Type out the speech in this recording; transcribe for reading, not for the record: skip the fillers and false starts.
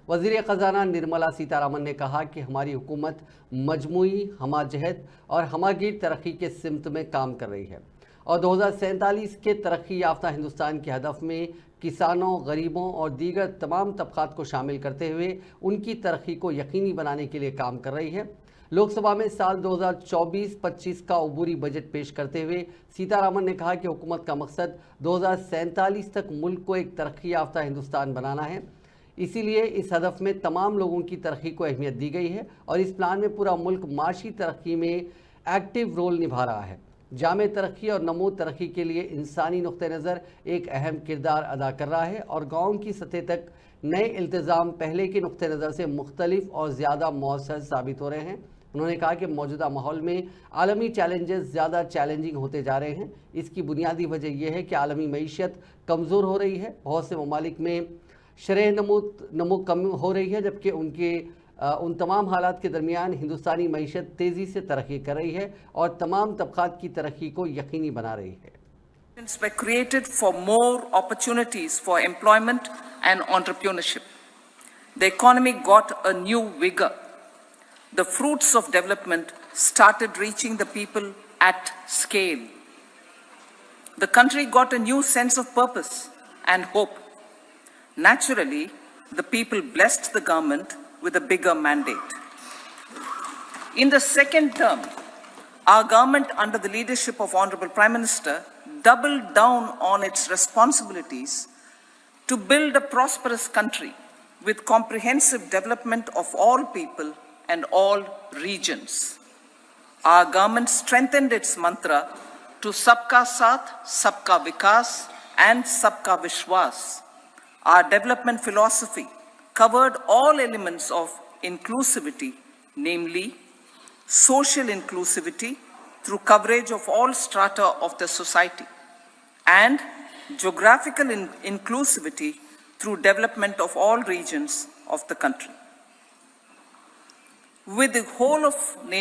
वज़ीर ख़ज़ाना निर्मला सीतारमण ने कहा कि हमारी हुकूमत मजमूई, हमाजहत और हमागीर तरक्की के सिमत में काम कर रही है और 2047 के तरक्की याफ्ता हिंदुस्तान के हदफ में किसानों, गरीबों और दीगर तमाम तबक़ात को शामिल करते हुए उनकी तरक्की को यकीनी बनाने के लिए काम कर रही है। लोकसभा में साल 2024-25 का अबूरी बजट पेश करते हुए सीतारमण ने कहा कि हुकूमत का मकसद 2047 तक मुल्क को एक तरक्की याफ्ता हिंदुस्तान बनाना है। इसीलिए इस हदफ में तमाम लोगों की तरक्की को अहमियत दी गई है और इस प्लान में पूरा मुल्क माशी तरक्की में एक्टिव रोल निभा रहा है। जामे तरक्की और नमो तरक्की के लिए इंसानी नुक्ते नज़र एक अहम किरदार अदा कर रहा है और गाँव की सतह तक नए इल्तिज़ाम पहले के नुक्ते नज़र से मुख्तलिफ और ज़्यादा मौसर साबित हो रहे हैं। उन्होंने कहा कि मौजूदा माहौल में आलमी चैलेंजेस ज़्यादा चैलेंजिंग होते जा रहे हैं। इसकी बुनियादी वजह यह है कि आलमी मईशत कमज़ोर हो रही है। बहुत से ममालिक में शरह नमो कम हो रही है, जबकि उन तमाम हालात के दरमियान हिंदुस्तानी मईशत तेज़ी से तरक्की कर रही है और तमाम तबक़ात की तरक्की को यकीनी बना रही है। Were created for more opportunities for employment and entrepreneurship. The economy got a new vigor. The fruits of development started reaching the people at scale. The country got a new sense of purpose and hope. Naturally, the people blessed the government with a bigger mandate. In the second term, our government, under the leadership of Honorable Prime Minister, doubled down on its responsibilities to build a prosperous country with comprehensive development of all people and all regions. Our government strengthened its mantra to Sabka Saath, Sabka Vikas and Sabka Vishwas. Our development philosophy covered all elements of inclusivity, namely social inclusivity through coverage of all strata of the society, and geographical inclusivity through development of all regions of the country. With the whole of nation